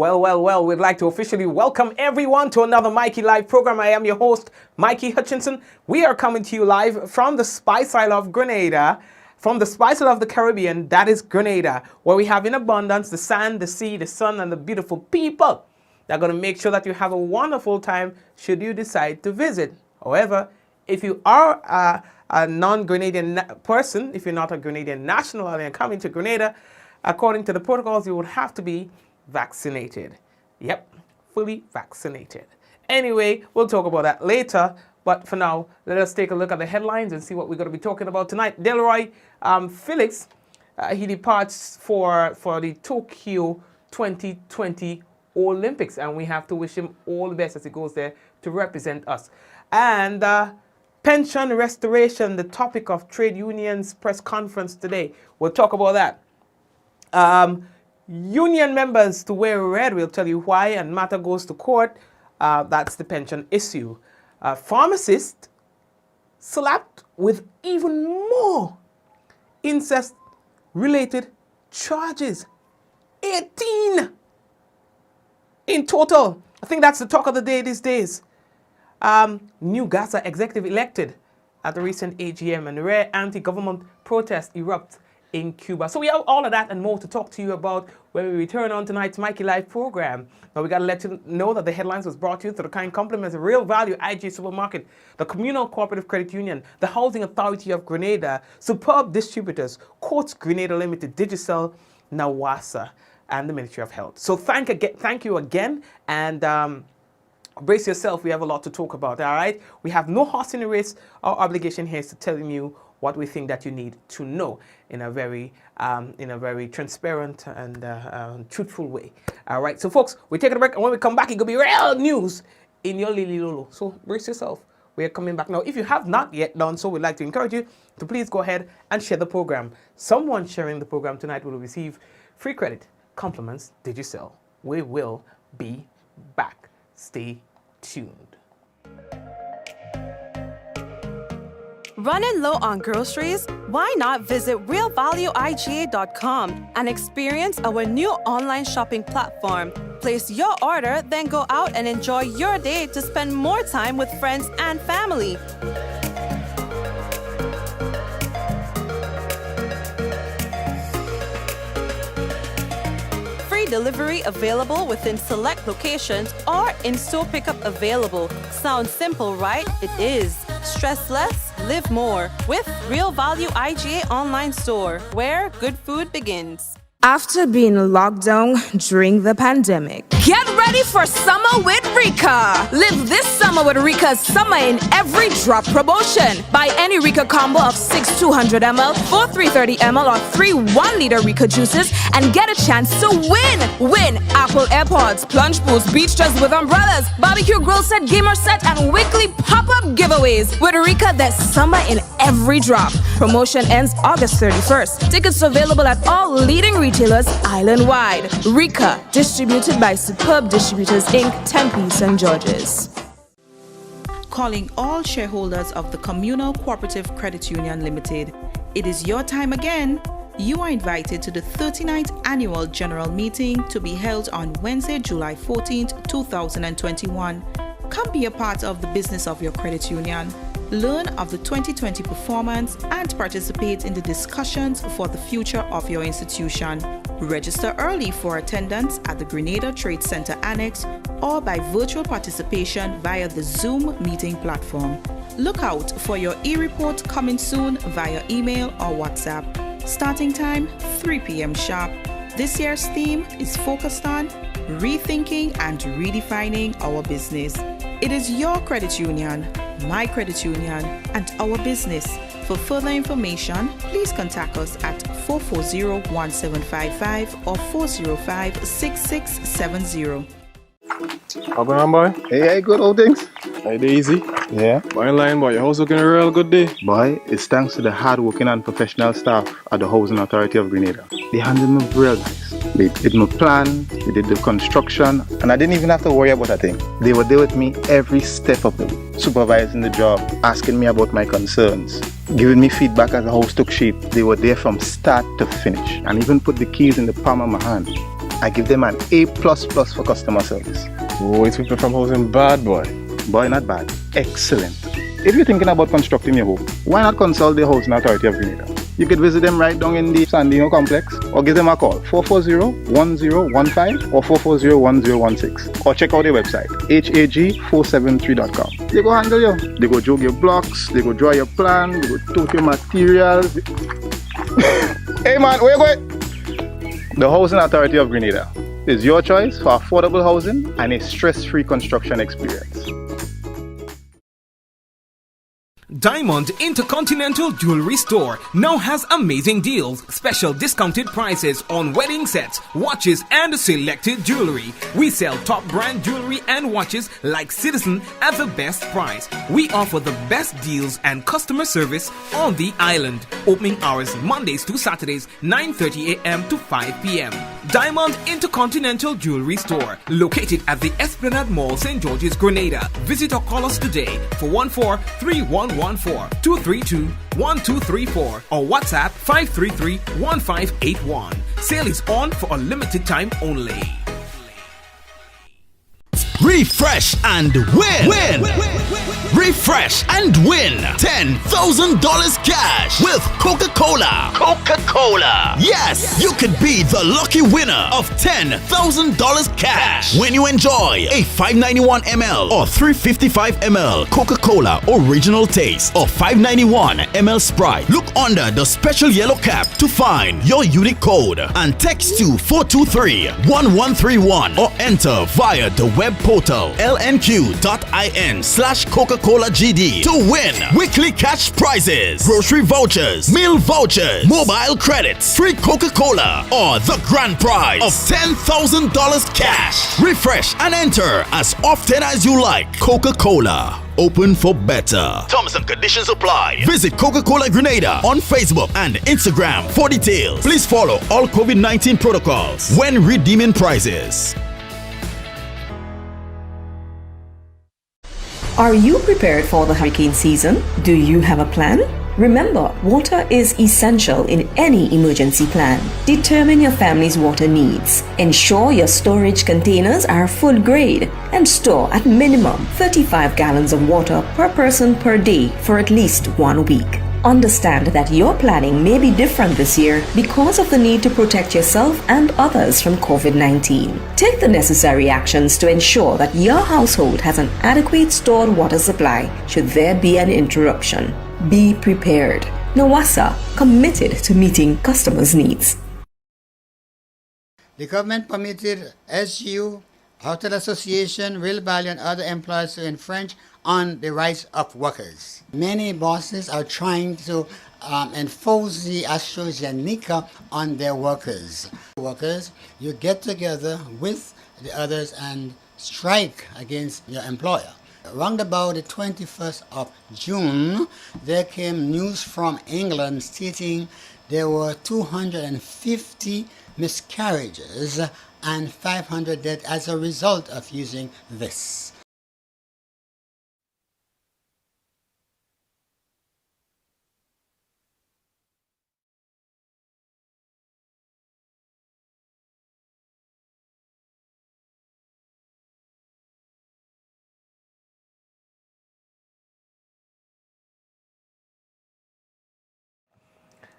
Well, we'd like to officially welcome everyone to another Mikey Live program. I am your host, Mikey Hutchinson. We are coming to you live from the Spice Isle of Grenada, from the Spice Isle of the Caribbean, that is Grenada, where we have in abundance the sand, the sea, the sun, and the beautiful people. They're going to make sure that you have a wonderful time should you decide to visit. However, if you are a non-Grenadian person, if you're not a Grenadian national and you're coming to Grenada, according to the protocols, you would have to be vaccinated. Yep, fully vaccinated. Anyway, we'll talk about that later. But for now, let us take a look at the headlines and see what we're going to be talking about tonight. Delron, Felix, he departs for the Tokyo 2020 Olympics, and we have to wish him all the best as he goes there to represent us. And pension restoration, the topic of trade unions press conference today. We'll talk about that. Union members to wear red, we'll tell you why, and matter goes to court. That's the pension issue. Pharmacist slapped with even more incest-related charges. 18 in total. I think that's the talk of the day these days. New GASA executive elected at the recent AGM, and rare anti-government protests erupt in Cuba. So we have all of that and more to talk to you about when we return on tonight's Mikey Live program. Now we got to let you know that the headlines was brought to you through the kind compliments of Real Value IGA Supermarket, the Communal Cooperative Credit Union, the Housing Authority of Grenada, Superb Distributors, Quartz Grenada Limited, Digicel, Nawasa, and the Ministry of Health. So thank you again, and brace yourself. We have a lot to talk about. All right, we have no horse in the race. Our obligation here is to telling you what we think that you need to know in a very transparent and truthful way. All right, so folks, we take a break, and when we come back, it's gonna be real news in your Lily Lolo. So brace yourself. We are coming back now. If you have not yet done so, we'd like to encourage you to please go ahead and share the program. Someone sharing the program tonight will receive free credit. Compliments, Digicel. We will be back. Stay tuned. Running low on groceries? Why not visit realvalueiga.com and experience our new online shopping platform? Place your order, then go out and enjoy your day to spend more time with friends and family. Free delivery available within select locations or in-store pickup available. Sounds simple, right? It is. Stress less, live more with Real Value IGA online store, where good food begins. After being locked down during the pandemic, get ready for summer with Rika. Live this summer with Rika's Summer in Every Drop promotion. Buy any Rika combo of 6 200ml, 4 330ml, or 3 1-liter Rika juices and get a chance to win. Win Apple AirPods, plunge pools, beach chairs with umbrellas, barbecue grill set, gamer set, and weekly pop-up giveaways. With Rika, there's Summer in Every Drop. Promotion ends August 31st. Tickets available at all leading retailers island-wide. Rika, distributed by Superb Distributors Inc., Tempe, St. George's. Calling all shareholders of the Communal Cooperative Credit Union Limited. It is your time again. You are invited to the 39th Annual General Meeting to be held on Wednesday, July 14th, 2021. Come be a part of the business of your credit union. Learn of the 2020 performance and participate in the discussions for the future of your institution. Register early for attendance at the Grenada Trade Center Annex or by virtual participation via the Zoom meeting platform. Look out for your e-report coming soon via email or WhatsApp. Starting time 3 p.m. sharp. This year's theme is focused on rethinking and redefining our business. It is your credit union, my credit union, and our business. For further information, please contact us at 440-1755 or 405-6670. How going on, boy? Hey, good old things. Hey, they easy? Yeah. Boy, in line, boy. Your house looking a real good day. Boy, it's thanks to the hard-working and professional staff at the Housing Authority of Grenada. They handled me real nice. They did my plan, they did the construction, and I didn't even have to worry about a thing. They were there with me every step of the way, supervising the job, asking me about my concerns, giving me feedback as the house took shape. They were there from start to finish, and even put the keys in the palm of my hand. I give them an A++ for customer service. Oh, it's people from housing bad, boy. Boy, not bad. Excellent. If you're thinking about constructing your home, why not consult the Housing Authority of Grenada? You could visit them right down in the Sandino complex or give them a call 440-1015 or 440-1016 or check out their website hag473.com. They go handle you. They go jog your blocks, they go draw your plan, they go tote your materials. Hey man, where you going? The Housing Authority of Grenada is your choice for affordable housing and a stress-free construction experience. Diamond Intercontinental Jewelry Store now has amazing deals, special discounted prices on wedding sets, watches and selected jewelry. We sell top brand jewelry and watches like Citizen at the best price. We offer the best deals and customer service on the island. Opening hours Mondays to Saturdays 9:30 a.m. to 5 p.m. Diamond Intercontinental Jewelry Store, located at the Esplanade Mall, St. George's, Grenada. Visit or call us today for 143114-232-1234 or WhatsApp 533-1581. Sale is on for a limited time only. Refresh and win. Refresh and win $10,000 cash with Coca-Cola. Coca-Cola. Yes, you could be the lucky winner of $10,000 cash when you enjoy a 591 ml or 355 ml Coca-Cola Original Taste or 591 ml Sprite. Look under the special yellow cap to find your unique code and text to 423-1131 or enter via the web portal lnq.in/Coca-Cola GD to win weekly cash prizes, grocery vouchers, meal vouchers, mobile credits, free Coca-Cola, or the grand prize of $10,000 cash. Refresh and enter as often as you like. Coca-Cola. Open for better. Terms and conditions apply. Visit Coca-Cola Grenada on Facebook and Instagram for details. Please follow all COVID-19 protocols when redeeming prizes. Are you prepared for the hurricane season? Do you have a plan? Remember, water is essential in any emergency plan. Determine your family's water needs. Ensure your storage containers are food grade and store at minimum 35 gallons of water per person per day for at least 1 week. Understand that your planning may be different this year because of the need to protect yourself and others from COVID-19. Take the necessary actions to ensure that your household has an adequate stored water supply should there be an interruption. Be prepared. NAWASA, committed to meeting customers' needs. The government permitted SGU, Hotel Association, Real Value, and other employers to infringe on the rights of workers. Many bosses are trying to enforce the AstraZeneca on their workers. Workers, you get together with the others and strike against your employer. Around about the 21st of June, there came news from England stating there were 250 miscarriages and 500 deaths as a result of using this.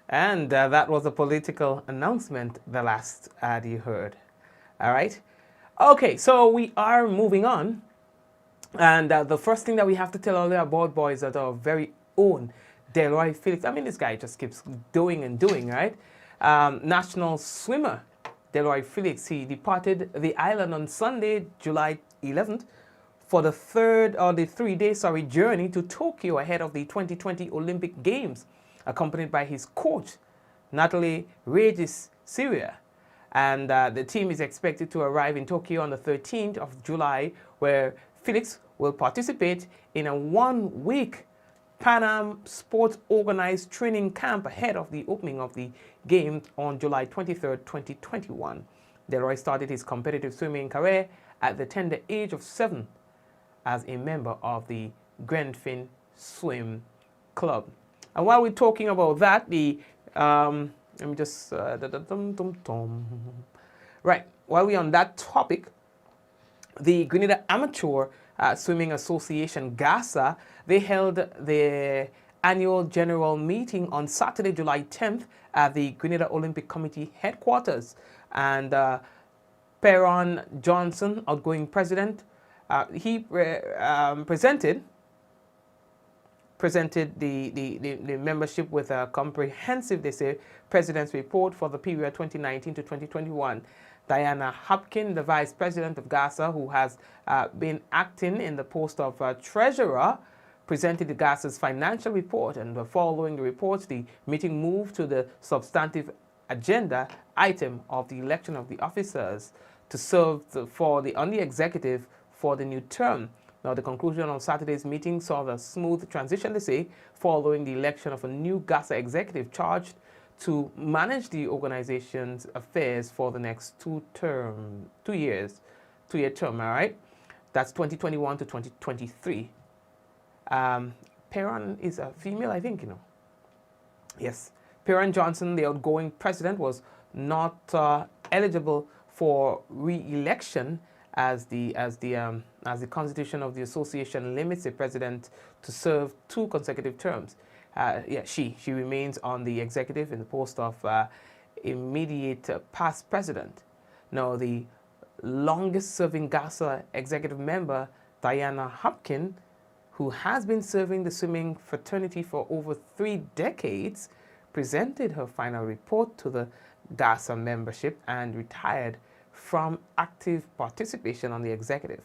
And that was a political announcement, the last ad you heard. All right. Okay, so we are moving on. And the first thing that we have to tell all the about boys that our very own Delron Felix. I mean, this guy just keeps doing and doing, right? National swimmer Delron Felix, he departed the island on Sunday, July 11th, for the 3-day journey to Tokyo ahead of the 2020 Olympic Games, accompanied by his coach, Natalie Regis Syria. And the team is expected to arrive in Tokyo on the 13th of July, where Felix will participate in a 1-week Pan Am Sports organized training camp ahead of the opening of the Games on July 23rd, 2021. Delroy started his competitive swimming career at the tender age of 7 as a member of the Grenfell Swim Club. And while we're talking about that, the let me just right. while we're on that topic, the Grenada Amateur Swimming Association, GASA, they held their annual general meeting on Saturday, July 10th at the Grenada Olympic Committee headquarters. And Peron Johnson, outgoing president, he presented the membership with a comprehensive, they say, president's report for the period 2019 to 2021. Diana Hopkins, the vice president of GASA, who has been acting in the post of treasurer, presented the GASA's financial report, and following the reports, the meeting moved to the substantive agenda item of the election of the officers to serve on the executive for the new term. Now, the conclusion of Saturday's meeting saw the smooth transition, they say, following the election of a new GASA executive charged to manage the organization's affairs for the next two-year term, all right? That's 2021 to 2023. Peron is a female, I think, you know. Yes. Peron Johnson, the outgoing president, was not eligible for re-election as the constitution of the association limits a president to serve 2 consecutive terms. She remains on the executive in the post of immediate past president. Now, the longest-serving GASA executive member, Diana Hopkins, who has been serving the swimming fraternity for over 3 decades, presented her final report to the GASA membership and retired from active participation on the executive.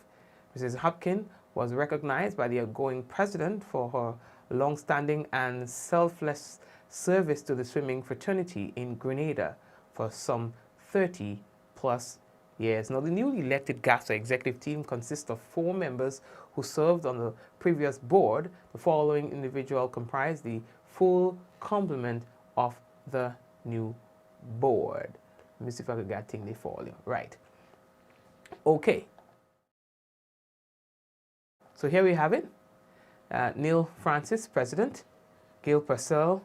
Mrs. Hopkins was recognized by the outgoing president for her long-standing and selfless service to the swimming fraternity in Grenada for some 30-plus years. Now, the newly elected GASA executive team consists of 4 members who served on the previous board. The following individual comprise the full complement of the new board. Let me see if I can get thing they for you. Right. Okay. So here we have it. Neil Francis, president. Gail Purcell,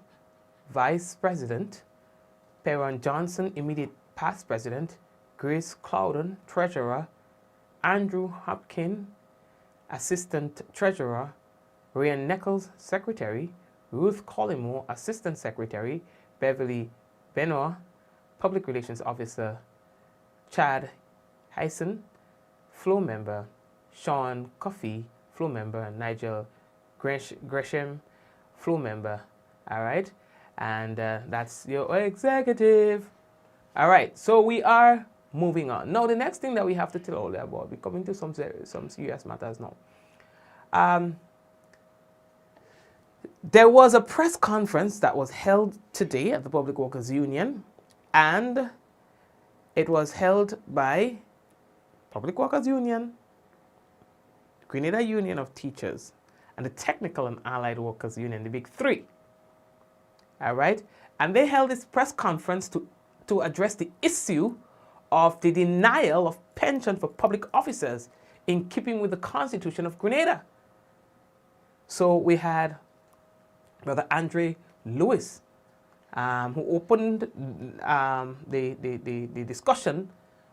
vice president. Peron Johnson, immediate past president. Grace Clouden, treasurer. Andrew Hopkins, assistant treasurer. Ryan Nichols, secretary. Ruth Collymore, assistant secretary. Beverly Benoit, public relations officer. Chad Hyson, floor member. Sean Coffey, floor member. Nigel Gresham, floor member. All right, and that's your executive. All right, so we are moving on. Now, the next thing that we have to tell all about, we're coming to some serious matters now. There was a press conference that was held today at the Public Workers Union, and it was held by Public Workers Union, Grenada Union of Teachers, and the Technical and Allied Workers Union, the big 3. All right? And they held this press conference to address the issue of the denial of pension for public officers in keeping with the Constitution of Grenada. So we had Brother Andre Lewis, who opened the discussion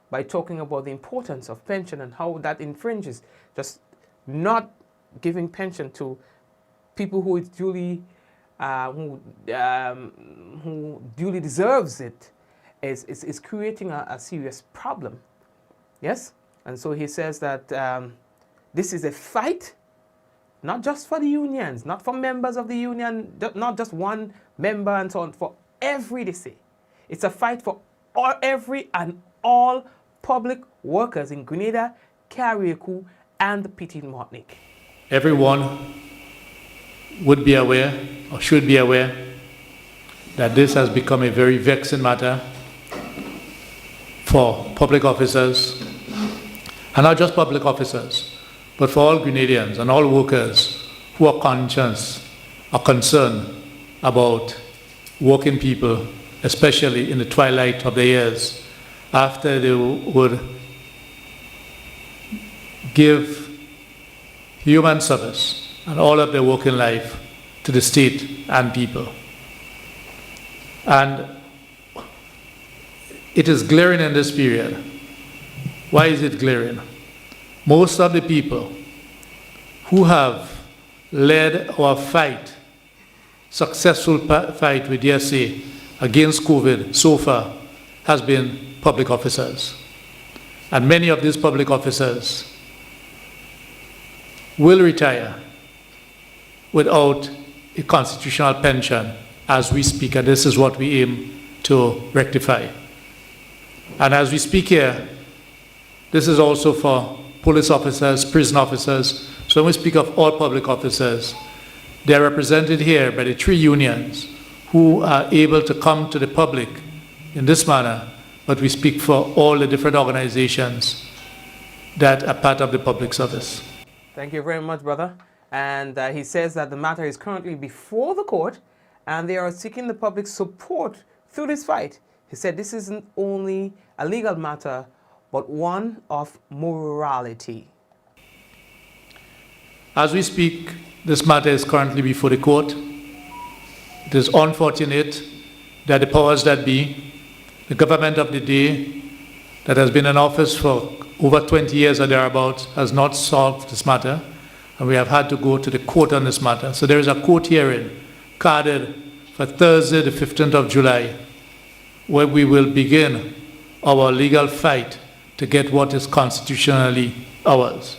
by talking about the importance of pension and how that infringes, just not giving pension to people who duly who duly deserves it is creating a serious problem. Yes, and so he says that this is a fight, not just for the unions, not for members of the union, not just one member and so on, for every, they say. It's a fight for every and all public workers in Grenada, Carriacou, and Petit Martinique. Everyone would be aware, or should be aware, that this has become a very vexing matter for public officers, and not just public officers, but for all Grenadians and all workers who are conscious, are concerned about working people, especially in the twilight of their years, after they would give human service and all of their working life to the state and people. And it is glaring in this period Why is it glaring? Most of the people who have led our fight, successful fight with GASA against COVID so far, has been public officers. And many of these public officers will retire without a constitutional pension as we speak, and this is what we aim to rectify. And as we speak here, this is also for police officers, prison officers. So when we speak of all public officers, they are represented here by the 3 unions who are able to come to the public in this manner, but we speak for all the different organizations that are part of the public service. Thank you very much, brother. And he says that the matter is currently before the court and they are seeking the public's support through this fight. He said this isn't only a legal matter, but one of morality. As we speak, this matter is currently before the court. It is unfortunate that the powers that be, the government of the day that has been in office for over 20 years or thereabouts, has not solved this matter, and we have had to go to the court on this matter. So there is a court hearing carded for Thursday, the 15th of July, where we will begin our legal fight to get what is constitutionally ours.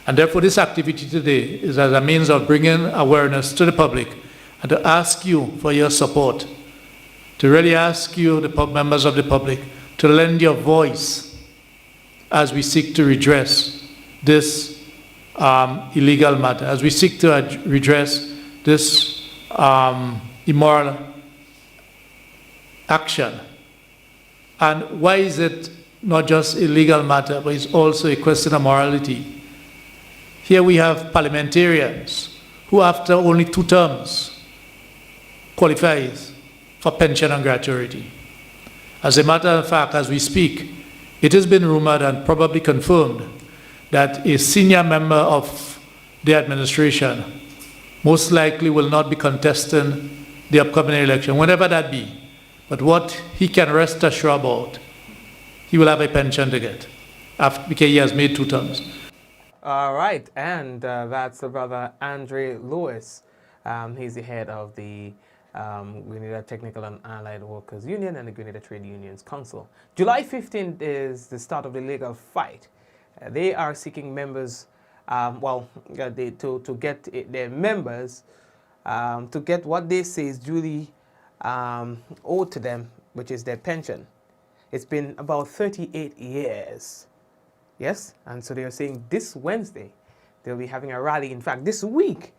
And therefore this activity today is as a means of bringing awareness to the public and to ask you for your support, to really ask you, the members of the public, to lend your voice as we seek to redress this illegal matter, as we seek to redress this immoral action. And why is it not just a legal matter, but it's also a question of morality? Here we have parliamentarians who after only 2 terms qualifies for pension and gratuity. As a matter of fact, as we speak, it has been rumored and probably confirmed that a senior member of the administration most likely will not be contesting the upcoming election, whenever that be. But what he can rest assured about, he will have a pension to get because he has made 2 terms. All right, and that's the brother Andre Lewis. He's the head of the Grenada Technical and Allied Workers Union and the Grenada Trade Unions Council. July 15th is the start of the legal fight. They are seeking members, to get their members to get what they say is duly owed to them, which is their pension. It's been about 38 years. Yes, and so they are saying this Wednesday they'll be having a rally. In fact, this week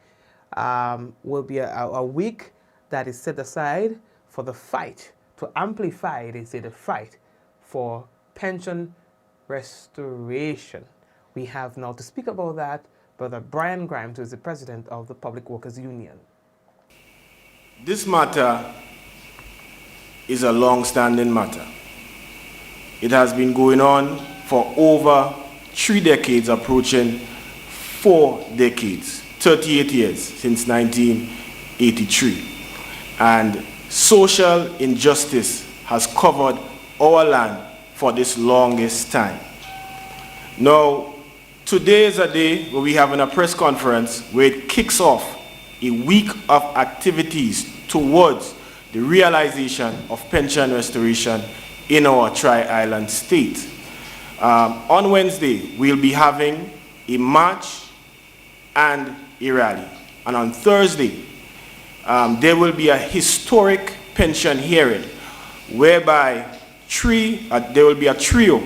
will be a week that is set aside for the fight, to amplify, they say, the fight for pension restoration. We have now to speak about that Brother Brian Grimes, who is the president of the Public Workers Union. This matter is a long-standing matter. It has been going on for over 3 decades, approaching 4 decades, 38 years since 1983. And social injustice has covered our land for this longest time. Now, today is a day where we have a press conference where it kicks off a week of activities towards the realization of pension restoration in our Tri-Island state. On Wednesday, we'll be having a march and a rally. And on Thursday, there will be a historic pension hearing whereby there will be a trio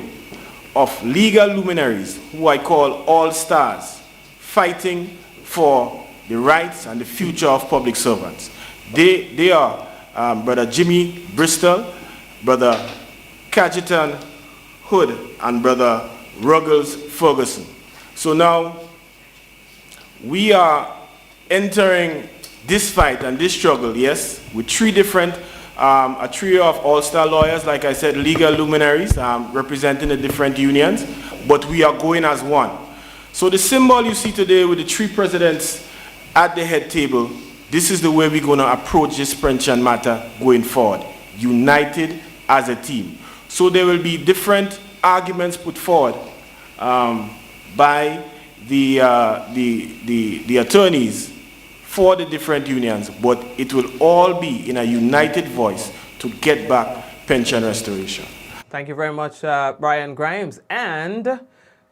of legal luminaries who I call all-stars fighting for the rights and the future of public servants. They are Brother Jimmy Bristol, Brother Cajetan Hood, and Brother Ruggles Ferguson. So now we are entering this fight and this struggle, yes, with 3 different, a trio of all-star lawyers, like I said, legal luminaries representing the different unions, but we are going as one. So the symbol you see today with the 3 presidents at the head table, this is the way we're going to approach this pension matter going forward, united as a team. So there will be different arguments put forward by the attorneys for the different unions, but it will all be in a united voice to get back pension restoration. Thank you very much, Brian Grimes. And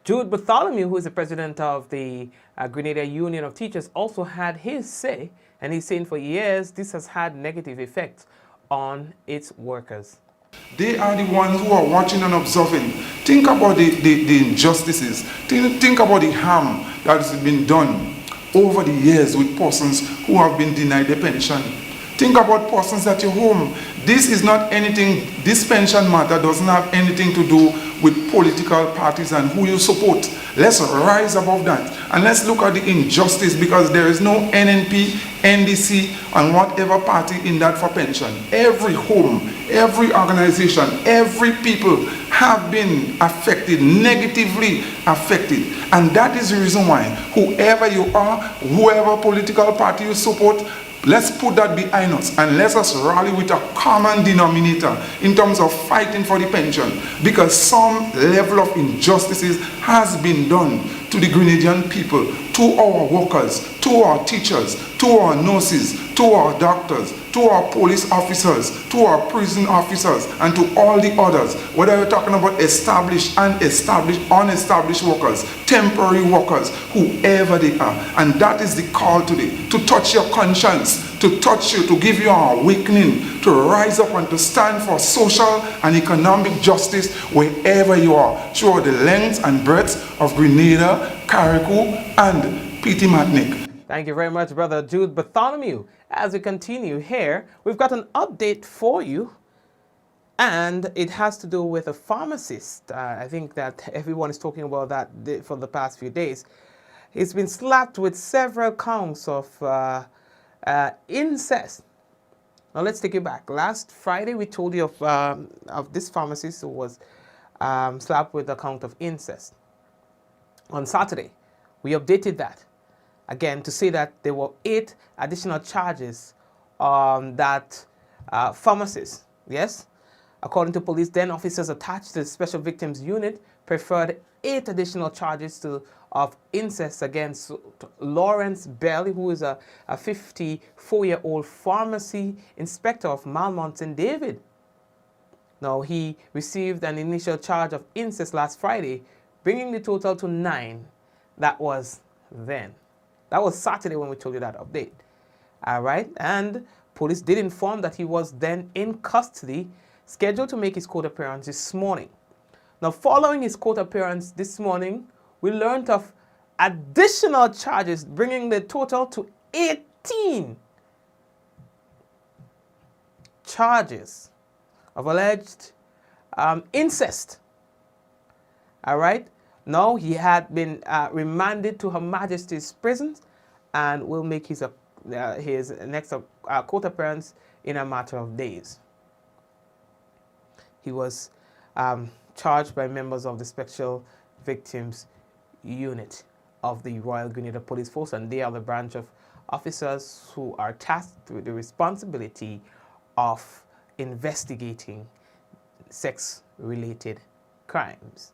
Jude Bartholomew, who is the president of the Grenada Union of Teachers, also had his say, and he's saying for years this has had negative effects on its workers. They are the ones who are watching and observing. Think about the injustices. Think about the harm that has been done over the years with persons who have been denied their pension. Think about persons at your home. This is not anything, this pension matter doesn't have anything to do with political parties and who you support. Let's rise above that and let's look at the injustice, because there is no NNP, NDC, and whatever party in that for pension. Every home, every organization, every people have been affected, negatively affected. And that is the reason why whoever you are, whoever political party you support, let's put that behind us and let us rally with a common denominator in terms of fighting for the pension, because some level of injustices has been done to the Grenadian people, to our workers, to our teachers, to our nurses, to our doctors, to our police officers, to our prison officers, and to all the others, whether you're talking about established, unestablished workers, temporary workers, whoever they are. And that is the call today, to touch your conscience, to touch you, to give you an awakening, to rise up and to stand for social and economic justice wherever you are, throughout the length and breadth of Grenada, Carriacou, and Petite Martinique. Thank you very much, Brother Jude Bartholomew. As we continue here, we've got an update for you, and it has to do with a pharmacist. I think that everyone is talking about that for the past few days. He's been slapped with several counts of incest. Now let's take it back. Last Friday, we told you of this pharmacist who was slapped with a count of incest. On Saturday, we updated that again to say that there were 8 additional charges on that pharmacist. Yes, according to police, then officers attached to the Special Victims Unit preferred 8 additional charges of incest against Lawrence Bell, who is a 54-year-old pharmacy inspector of Malmont St. David. Now, he received an initial charge of incest last Friday, bringing the total to 9. That was then. That was Saturday when we told you that update. All right, and police did inform that he was then in custody, scheduled to make his court appearance this morning. Now, following his court appearance this morning, we learned of additional charges, bringing the total to 18 charges of alleged incest. All right. Now, he had been remanded to Her Majesty's prisons and will make his next court appearance in a matter of days. He was charged by members of the Special Victims Unit of the Royal Grenada Police Force, and they are the branch of officers who are tasked with the responsibility of investigating sex-related crimes.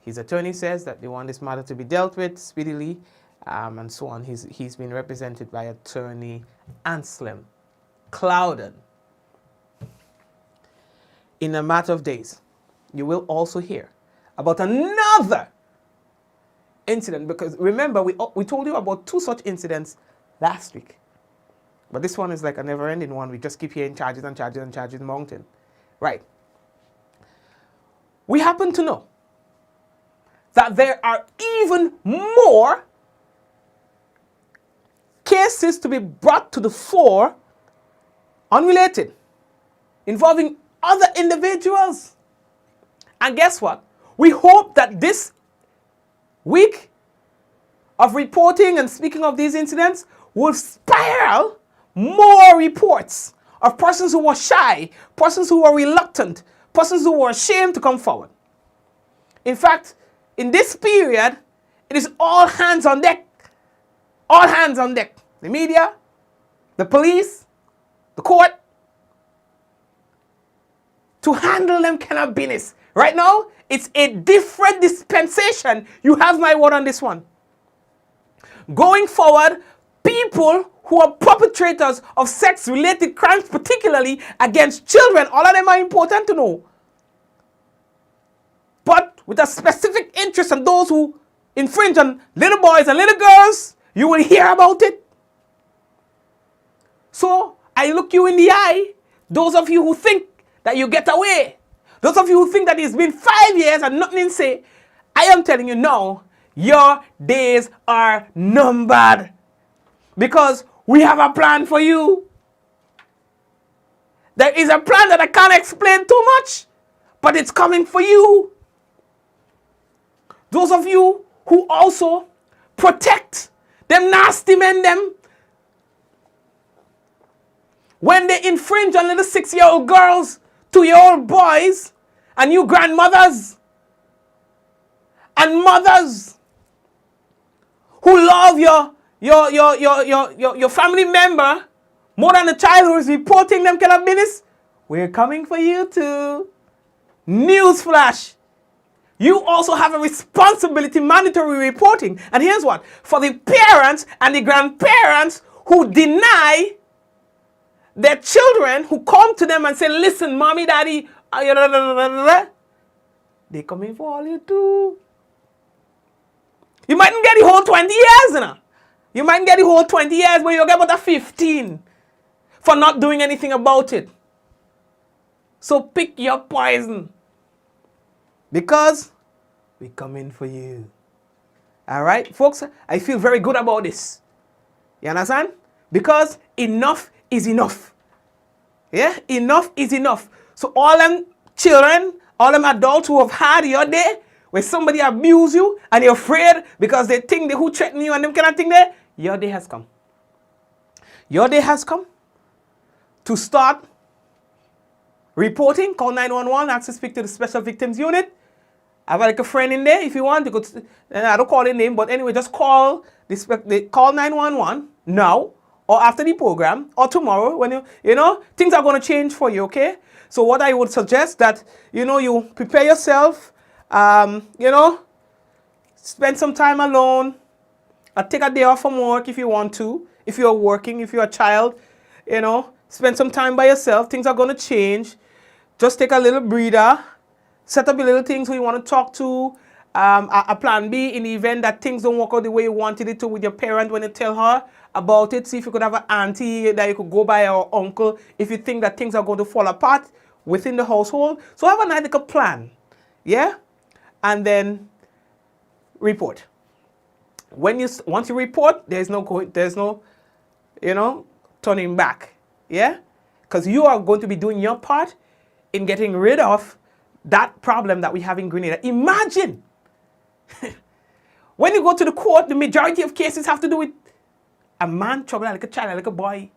His attorney says that they want this matter to be dealt with speedily, and so on. He's been represented by attorney Anselm Clouden. In a matter of days, you will also hear about another incident, because remember, we told you about 2 such incidents last week. But this one is like a never-ending one. We just keep hearing charges and charges and charges mounting. Right. We happen to know that there are even more cases to be brought to the fore, unrelated, involving other individuals. And guess what? We hope that this week of reporting and speaking of these incidents will spiral more reports of persons who were shy, persons who were reluctant, persons who were ashamed to come forward. In fact, in this period, it is all hands on deck. All hands on deck. The media, the police, the court, to handle them kind of business. Right now, it's a different dispensation. You have my word on this one. Going forward, people who are perpetrators of sex-related crimes, particularly against children, all of them are important to know. But with a specific interest on those who infringe on little boys and little girls, you will hear about it. So I look you in the eye, those of you who think that you get away, those of you who think that it's been 5 years and nothing to say, I am telling you now, your days are numbered. Because we have a plan for you. There is a plan that I can't explain too much, but it's coming for you. Those of you who also protect them nasty men, them, when they infringe on little 6-year-old girls, 2-year-old boys, and you grandmothers and mothers who love your family member more than the child who is reporting them kind of business, we're coming for you too. Newsflash. You also have a responsibility, mandatory reporting. And here's what. For the parents and the grandparents who deny their children, who come to them and say, listen, mommy, daddy, they coming for all you too. You mightn't get the whole 20 years, you know. You might get the whole 20 years, but you'll get about a 15 for not doing anything about it. So pick your poison. Because we're coming for you. All right, folks, I feel very good about this. You understand? Because enough is enough. Yeah, enough is enough. So all them children, all them adults who have had your day, where somebody abuse you and you're afraid because they think they who threaten you and them kind of thing there, your day has come. Your day has come to start reporting. Call 911, ask to speak to the Special Victims Unit. I have like a friend in there if you want. You could, I don't call their name, but anyway, just call call 911 now or after the program or tomorrow when you know, things are going to change for you, okay? So what I would suggest that, you prepare yourself, spend some time alone, or take a day off from work if you want to, if you're working, if you're a child, spend some time by yourself. Things are going to change. Just take a little breather. Set up your little things who you want to talk to. A plan B in the event that things don't work out the way you wanted it to with your parent when you tell her about it. See if you could have an auntie that you could go by or uncle if you think that things are going to fall apart within the household. So have a nice little plan. Yeah? And then report. Once you report, there's no turning back. Yeah? Because you are going to be doing your part in getting rid of that problem that we have in Grenada. Imagine when you go to the court, the majority of cases have to do with a man trouble like a child, like a boy.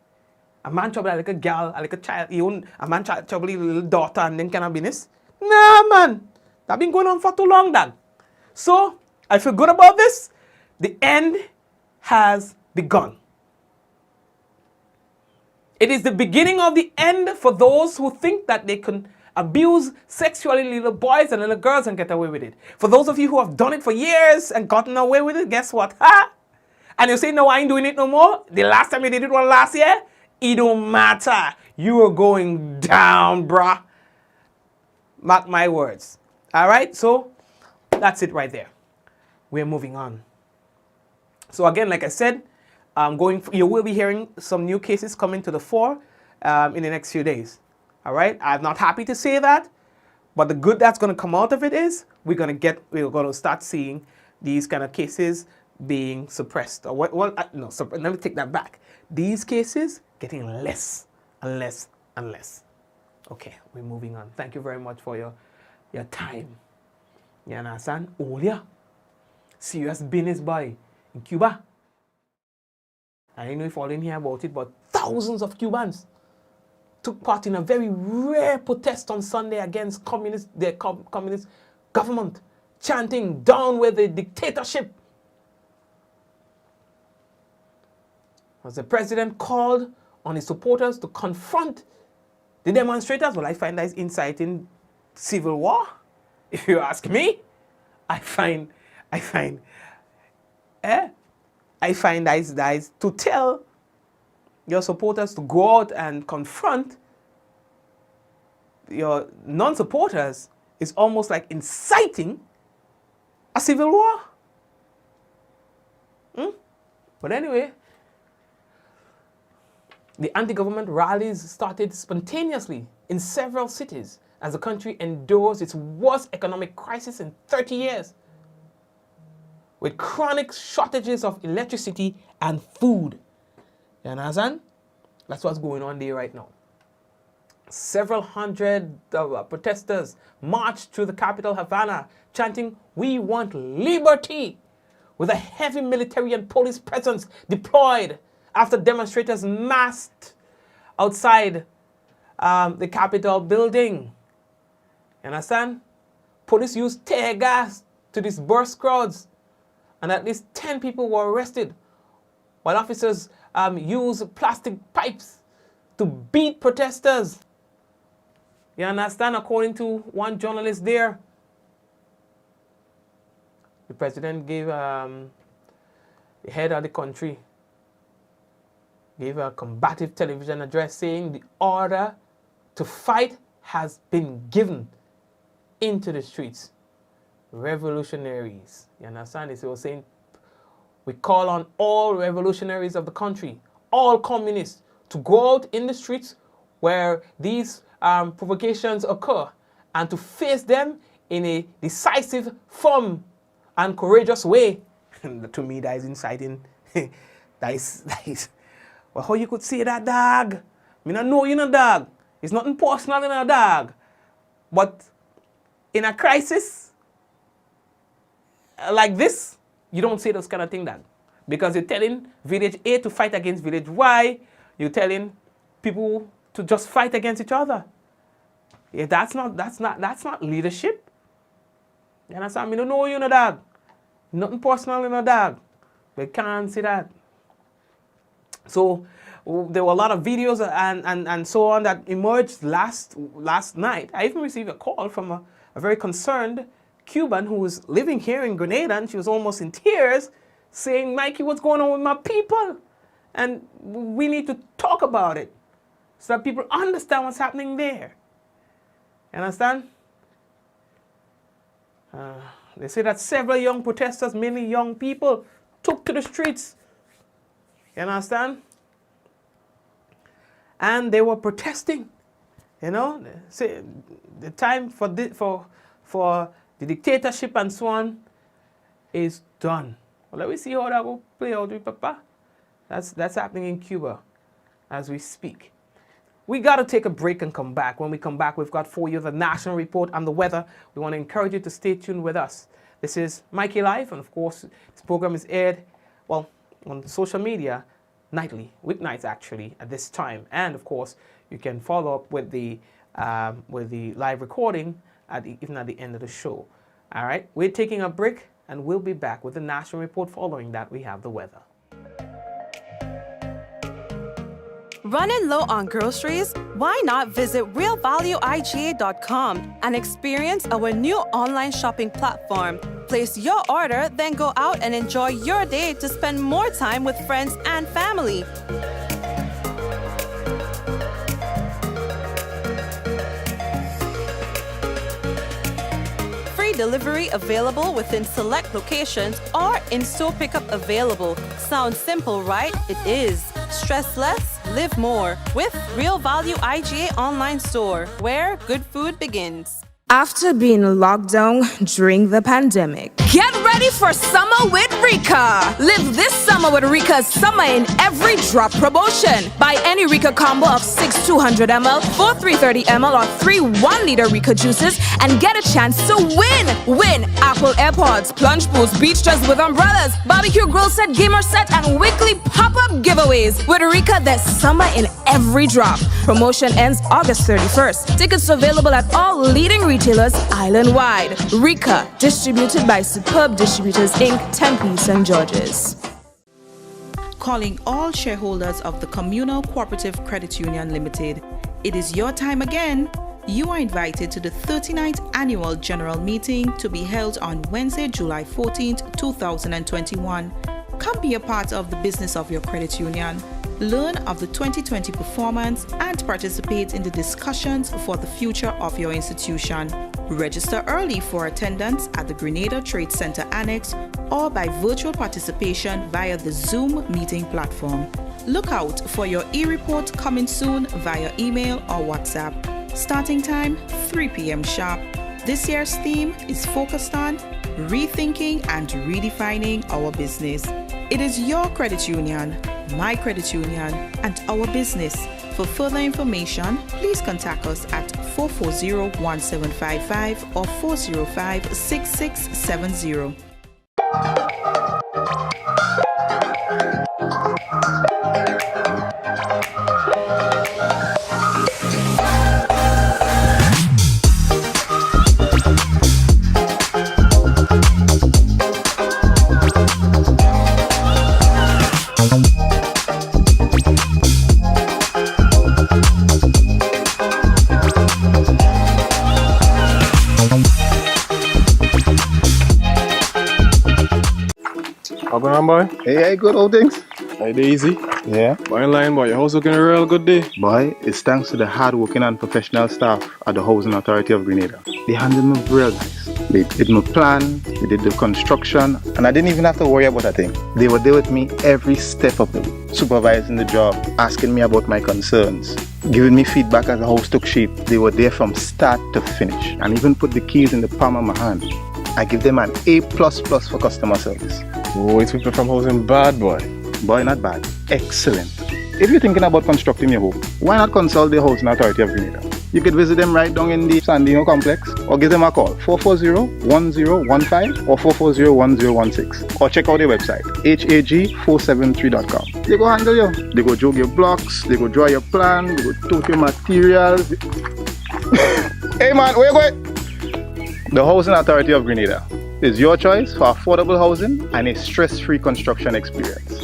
A man trouble like a girl, like a child. A man trouble a little daughter and then kind of business. Nah, man. That's been going on for too long, Dan. So, I feel good about this. The end has begun. It is the beginning of the end for those who think that they can abuse sexually little boys and little girls and get away with it. For those of you who have done it for years and gotten away with it, guess what? And you say, no, I ain't doing it no more. The last time you did it was last year. It don't matter. You are going down, bruh. Mark my words. All right? So, that's it right there. We're moving on. So again, like I said, you will be hearing some new cases coming to the fore in the next few days. All right? I'm not happy to say that, but the good that's going to come out of it is we're going to start seeing these kind of cases being suppressed. Or let me take that back. These cases getting less and less and less. Okay, we're moving on. Thank you very much for your time. You understand? Oh yeah, serious business boy in Cuba. I don't know if all in here about it, but thousands of Cubans took part in a very rare protest on Sunday against the communist government, chanting down with the dictatorship. As the president called on his supporters to confront the demonstrators, well, I find that is inciting civil war. If you ask me, I find that is to tell your supporters to go out and confront your non-supporters is almost like inciting a civil war. But anyway, the anti-government rallies started spontaneously in several cities as the country endures its worst economic crisis in 30 years, with chronic shortages of electricity and food. You understand? That's what's going on there right now. Several hundred protesters marched through the capital, Havana, chanting, "We want liberty," with a heavy military and police presence deployed after demonstrators massed outside the Capitol building. You understand? Police used tear gas to disperse crowds, and at least 10 people were arrested, while officers used plastic pipes to beat protesters. You understand? According to one journalist there, the president gave the head of the country gave a combative television address saying the order to fight has been given into the streets. Revolutionaries, you understand this? He was saying, we call on all revolutionaries of the country, all communists, to go out in the streets where these provocations occur and to face them in a decisive, firm, and courageous way. To me, that is inciting. that is. Well, how you could say that, dog? Me not know you no dog. It's nothing personal in a dog. But in a crisis like this, you don't say those kind of things, dog. Because you're telling village A to fight against village Y. You're telling people to just fight against each other. Yeah, that's not leadership. You understand? Me don't know you no dog. Nothing personal in a dog. They can't say that. So there were a lot of videos and so on that emerged last night. I even received a call from a very concerned Cuban who was living here in Grenada, and she was almost in tears saying, "Mikey, what's going on with my people? And we need to talk about it so that people understand what's happening there." You understand? They say that several young protesters, mainly young people, took to the streets. You understand? And they were protesting. You know, say the time for the dictatorship and so on is done. Well, let me see how that will play out with Papa. That's happening in Cuba as we speak. We got to take a break and come back. When we come back, we've got for you the national report and the weather. We want to encourage you to stay tuned with us. This is Mikey Live, and of course, this program is aired, well, on social media nightly, weeknights actually, at this time. And of course, you can follow up with the live recording even at the end of the show. All right, we're taking a break, and we'll be back with the national report. Following that, we have the weather. Running low on groceries? Why not visit realvalueiga.com and experience our new online shopping platform? Place your order, then go out and enjoy your day to spend more time with friends and family. Free delivery available within select locations or in-store pickup available. Sounds simple, right? It is. Stress less, live more with Real Value IGA online store, where good food begins. After being locked down during the pandemic, get ready for summer with Rika. Live this summer with Rika's Summer in Every Drop promotion. Buy any Rika combo of 6 200 ml, 4 330 ml, or 3 1-liter Rika juices and get a chance to win. Win Apple AirPods, plunge pools, beach dress with umbrellas, barbecue grill set, gamer set, and weekly pop-up giveaways. With Rika, there's summer in every drop. Promotion ends August 31st. Tickets available at all leading retailers island-wide. Rika, distributed by Superb Distributors Inc., Tempe, St. George's. Calling all shareholders of the Communal Cooperative Credit Union Limited. It is your time again. You are invited to the 39th Annual General Meeting to be held on Wednesday, July 14th, 2021. Come be a part of the business of your credit union. Learn of the 2020 performance and participate in the discussions for the future of your institution. Register early for attendance at the Grenada Trade Center Annex or by virtual participation via the Zoom meeting platform. Look out for your e-report coming soon via email or WhatsApp. Starting time 3 p.m. sharp. This year's theme is focused on rethinking and redefining our business. It is your credit union, my credit union, and our business. For further information, please contact us at 440-1755 or 405-6670. How going on, boy? Hey, good old things. Hey, Daisy. Yeah. Boy, in line, boy. Your house looking a real good day. Boy, it's thanks to the hard-working and professional staff at the Housing Authority of Grenada. They handled me real nice. They did my plan, they did the construction, and I didn't even have to worry about a thing. They were there with me every step of the way, supervising the job, asking me about my concerns, giving me feedback as the house took shape. They were there from start to finish, and even put the keys in the palm of my hand. I give them an A++ for customer service. Boy, people from housing bad, boy. Boy, not bad. Excellent. If you're thinking about constructing your home, why not consult the Housing Authority of Grenada? You could visit them right down in the Sandino complex or give them a call 440-1015 or 440-1016 or check out their website hag473.com. They go handle you. They go jog your blocks, they go draw your plan, they go tote your materials. Hey man, where you going? The Housing Authority of Grenada is your choice for affordable housing and a stress-free construction experience.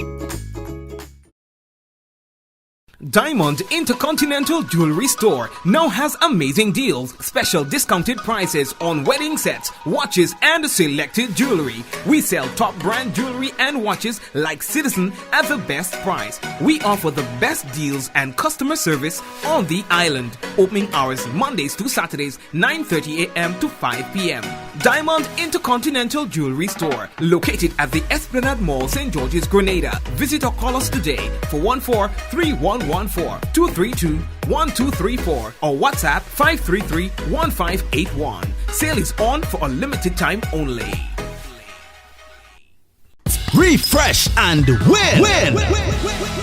Diamond Intercontinental Jewelry Store now has amazing deals, special discounted prices on wedding sets, watches, and selected jewelry. We sell top brand jewelry and watches like Citizen at the best price. We offer the best deals and customer service on the island. Opening hours Mondays to Saturdays, 9:30 a.m. to 5 p.m. Diamond Intercontinental Jewelry Store, located at the Esplanade Mall, St. George's, Grenada. Visit or call us today for 14-3114-232-1234 or WhatsApp 533-1581. Sale is on for a limited time only. Refresh and win.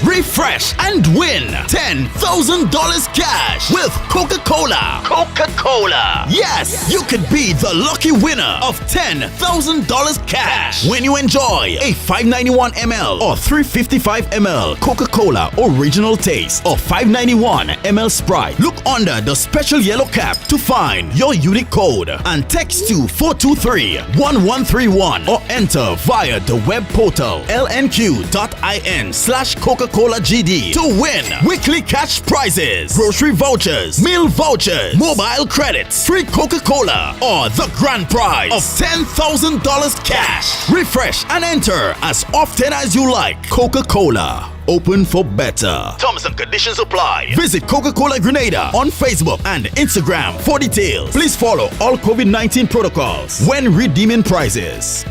Refresh and win $10,000 cash with Coca-Cola. Coca-Cola. Yes, you could be the lucky winner of $10,000 cash when you enjoy a 591 ml or 355 ml Coca-Cola Original Taste or 591 ml Sprite. Look under the special yellow cap to find your unique code and text to 423-1131 or enter via the web portal lnq.in/Coca-Cola GD to win weekly cash prizes, grocery vouchers, meal vouchers, mobile credits, free Coca-Cola, or the grand prize of $10,000 cash. Refresh and enter as often as you like. Coca-Cola. Open for better. Terms and conditions apply. Visit Coca-Cola Grenada on Facebook and Instagram for details. Please follow all COVID-19 protocols when redeeming prizes.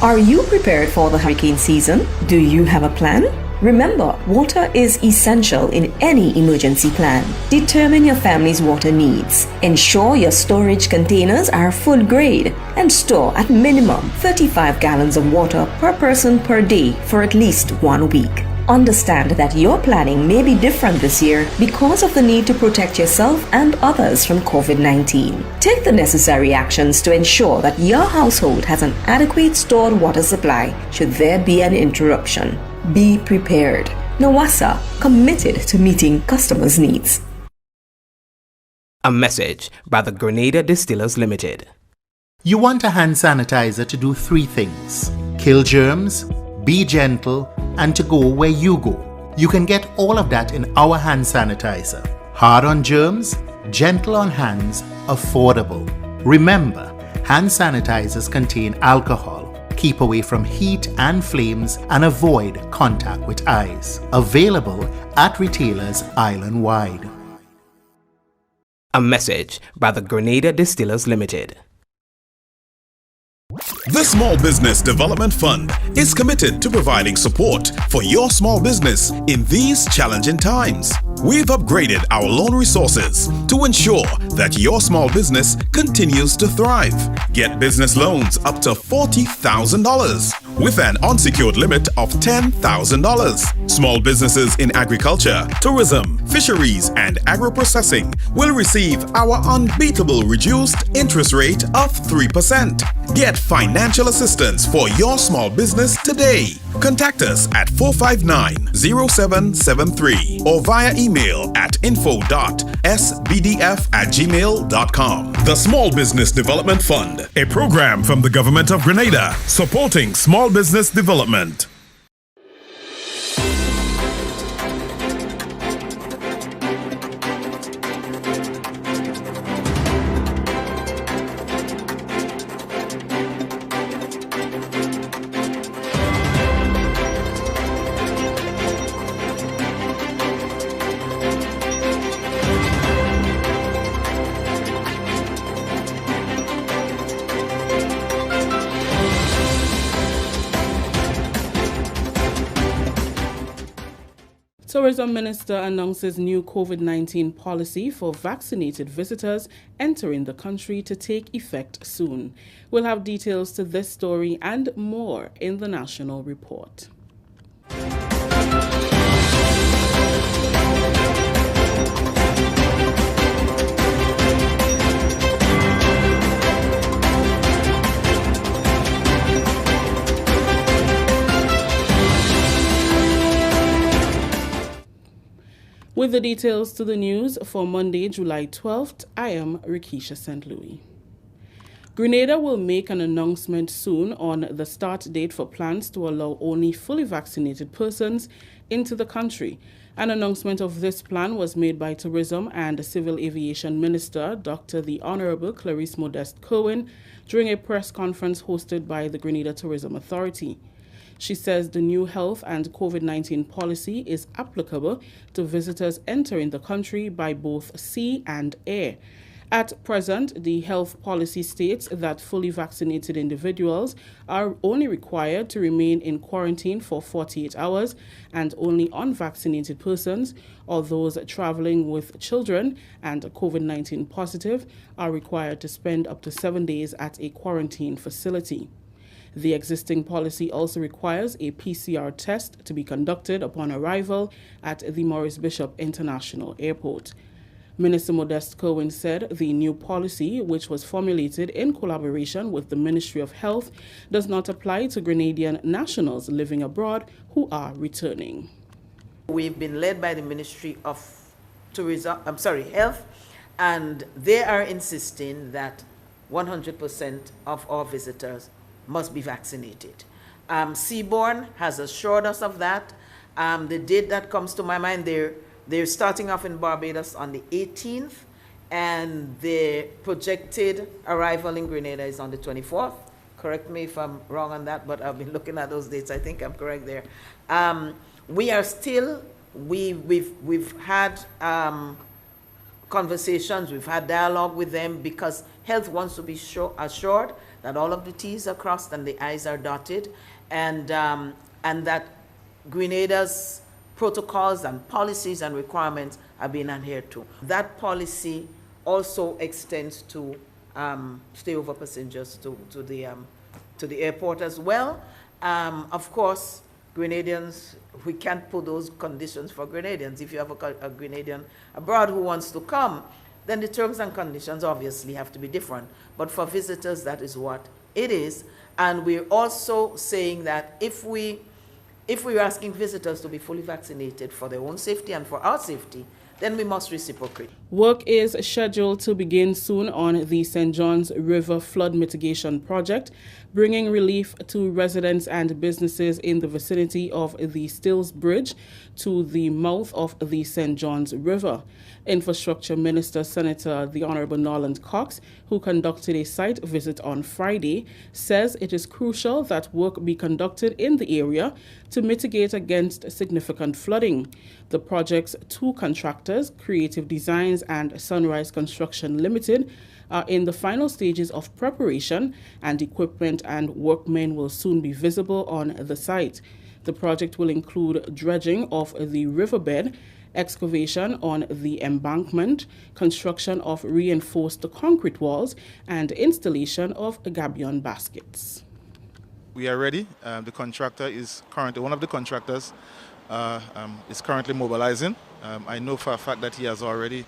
Are you prepared for the hurricane season? Do you have a plan? Remember, water is essential in any emergency plan. Determine your family's water needs. Ensure your storage containers are food grade and store at minimum 35 gallons of water per person per day for at least 1 week. Understand that your planning may be different this year because of the need to protect yourself and others from COVID-19. Take the necessary actions to ensure that your household has an adequate stored water supply should there be an interruption. Be prepared. NAWASA, committed to meeting customers' needs. A message by the Grenada Distillers Limited. You want a hand sanitizer to do 3 things: kill germs, be gentle, and to go where you go. You can get all of that in our hand sanitizer. Hard on germs, gentle on hands, affordable. Remember, hand sanitizers contain alcohol. Keep away from heat and flames and avoid contact with eyes. Available at retailers island-wide. A message by the Grenada Distillers Limited. The Small Business Development Fund is committed to providing support for your small business in these challenging times. We've upgraded our loan resources to ensure that your small business continues to thrive. Get business loans up to $40,000 with an unsecured limit of $10,000. Small businesses in agriculture, tourism, fisheries, and agro-processing will receive our unbeatable reduced interest rate of 3%. Get financial assistance for your small business today. Contact us at 459-0773 or via email at info.sbdf@gmail.com. The Small Business Development Fund, a program from the Government of Grenada supporting small business development. Tourism Minister announces new COVID-19 policy for vaccinated visitors entering the country to take effect soon. We'll have details to this story and more in the National Report. With the details to the news for Monday, July 12th, I am Rikisha St. Louis. Grenada will make an announcement soon on the start date for plans to allow only fully vaccinated persons into the country. An announcement of this plan was made by Tourism and Civil Aviation Minister, Dr. the Honorable Clarice Modeste Kerwin, during a press conference hosted by the Grenada Tourism Authority. She says the new health and COVID-19 policy is applicable to visitors entering the country by both sea and air. At present, the health policy states that fully vaccinated individuals are only required to remain in quarantine for 48 hours, and only unvaccinated persons or those traveling with children and COVID-19 positive are required to spend up to 7 days at a quarantine facility. The existing policy also requires a PCR test to be conducted upon arrival at the Maurice Bishop International Airport. Minister Modeste Kerwin said the new policy, which was formulated in collaboration with the Ministry of Health, does not apply to Grenadian nationals living abroad who are returning. We've been led by the Ministry of Health, and they are insisting that 100% of our visitors must be vaccinated. Seaborne has assured us of that. The date that comes to my mind, they're starting off in Barbados on the 18th, and the projected arrival in Grenada is on the 24th. Correct me if I'm wrong on that, but I've been looking at those dates. I think I'm correct there. We are still, we've had conversations, we've had dialogue with them, because health wants to be assured that all of the T's are crossed and the I's are dotted, and that Grenada's protocols and policies and requirements are being adhered to. That policy also extends to stayover passengers to the airport as well. Of course, Grenadians, we can't put those conditions for Grenadians. If you have a Grenadian abroad who wants to come, then the terms and conditions obviously have to be different. But for visitors, that is what it is. And we're also saying that if we're asking visitors to be fully vaccinated for their own safety and for our safety, then we must reciprocate. Work is scheduled to begin soon on the St. John's River flood mitigation project. bringing relief to residents and businesses in the vicinity of the Stills Bridge to the mouth of the St. Johns River. Infrastructure Minister Senator the Honorable Norland Cox, who conducted a site visit on Friday, says it is crucial that work be conducted in the area to mitigate against significant flooding. The project's two contractors, Creative Designs and Sunrise Construction Limited, are in the final stages of preparation, and equipment and workmen will soon be visible on the site. The project will include dredging of the riverbed, excavation on the embankment, construction of reinforced concrete walls, and installation of gabion baskets. We are ready. The contractor is currently, one of the contractors is currently mobilizing. I know for a fact that he has already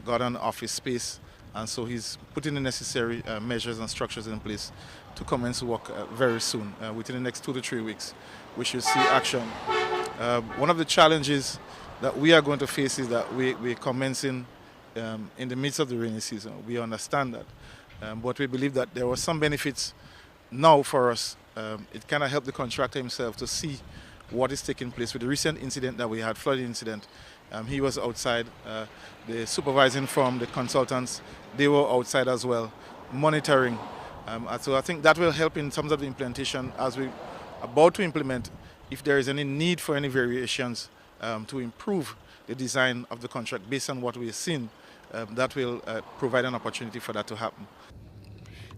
got an office space, and so he's putting the necessary measures and structures in place to commence work very soon. Within the next 2 to 3 weeks, we should see action. One of the challenges that we are going to face is that we're commencing in the midst of the rainy season. We understand that, but we believe that there were some benefits now for us. It kind of helped the contractor himself to see what is taking place. With the recent incident that we had, flooding incident, he was outside. The supervising firm, the consultants, they were outside as well, monitoring. So I think that will help in terms of the implementation as we're about to implement. If there is any need for any variations to improve the design of the contract based on what we've seen, that will provide an opportunity for that to happen.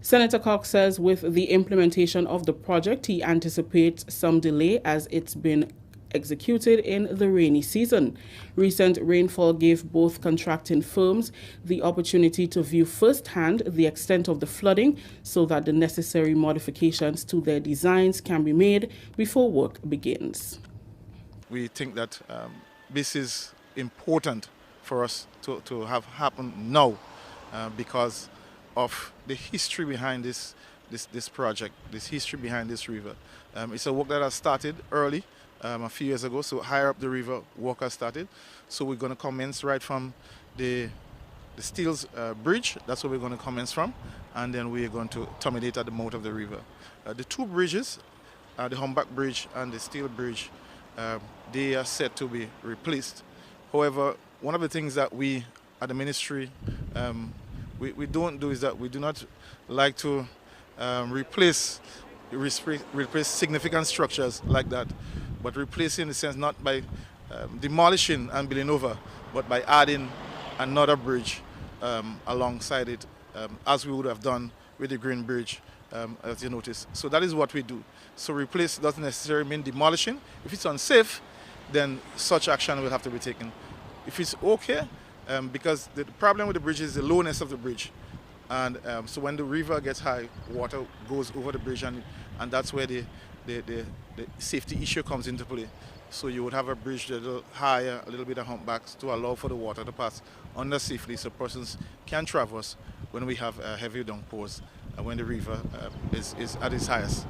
Senator Cox says with the implementation of the project, he anticipates some delay as it's been executed in the rainy season. Recent rainfall gave both contracting firms the opportunity to view firsthand the extent of the flooding so that the necessary modifications to their designs can be made before work begins. We think that this is important for us to have happen now because of the history behind this project, this history behind this river. It's a work that has started early, a few years ago, so higher up the river, work has started. So we're going to commence right from the Stills Bridge. That's where we're going to commence from, and then we're going to terminate at the mouth of the river. The two bridges, the Humpback Bridge and the Steel Bridge, they are set to be replaced. However, one of the things that we at the ministry we don't do is that we do not like to replace significant structures like that, but replacing in the sense not by demolishing and building over, but by adding another bridge alongside it, as we would have done with the Green Bridge, as you notice. So that is what we do. So replace doesn't necessarily mean demolishing. If it's unsafe, then such action will have to be taken. If it's okay, because the problem with the bridge is the lowness of the bridge. And so when the river gets high, water goes over the bridge, and that's where the safety issue comes into play. So you would have a bridge a little higher, a little bit of humpbacks to allow for the water to pass under safely so persons can traverse when we have heavy downpours, when the river is at its highest.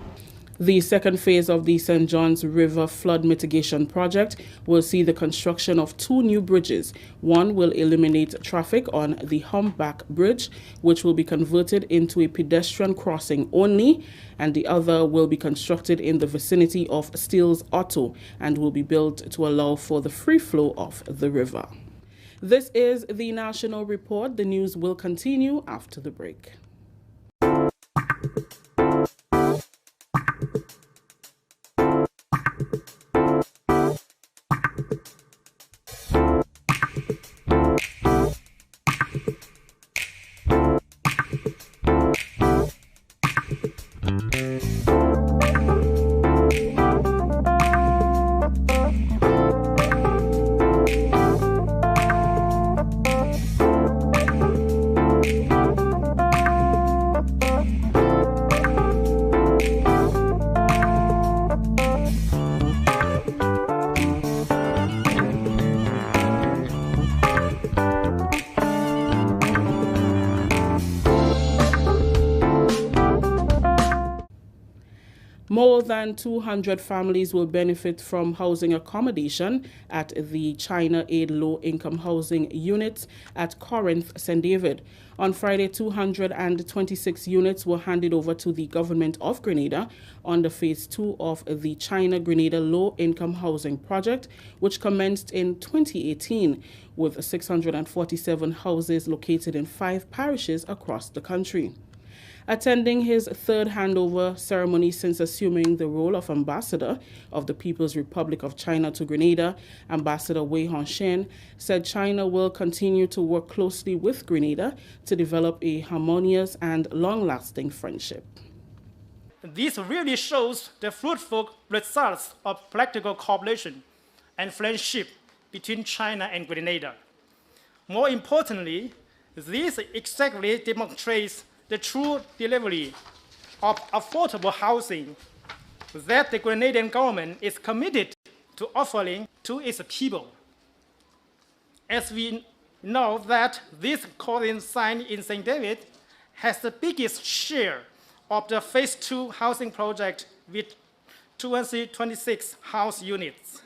The second phase of the St. Johns River Flood Mitigation Project will see the construction of two new bridges. One will eliminate traffic on the Humpback Bridge, which will be converted into a pedestrian crossing only, and the other will be constructed in the vicinity of Stills Auto and will be built to allow for the free flow of the river. This is the National Report. The news will continue after the break. More than 200 families will benefit from housing accommodation at the China Aid Low-Income Housing Units at Corinth, St. David. On Friday, 226 units were handed over to the government of Grenada under Phase 2 of the China-Grenada Low-Income Housing Project, which commenced in 2018 with 647 houses located in 5 parishes across the country. Attending his third handover ceremony since assuming the role of Ambassador of the People's Republic of China to Grenada, Ambassador Wei Hongshan said China will continue to work closely with Grenada to develop a harmonious and long-lasting friendship. This really shows the fruitful results of practical cooperation and friendship between China and Grenada. More importantly, this exactly demonstrates the true delivery of affordable housing that the Grenadian government is committed to offering to its people. As we know that this Corinth site in St. David has the biggest share of the Phase 2 housing project with 226 house units.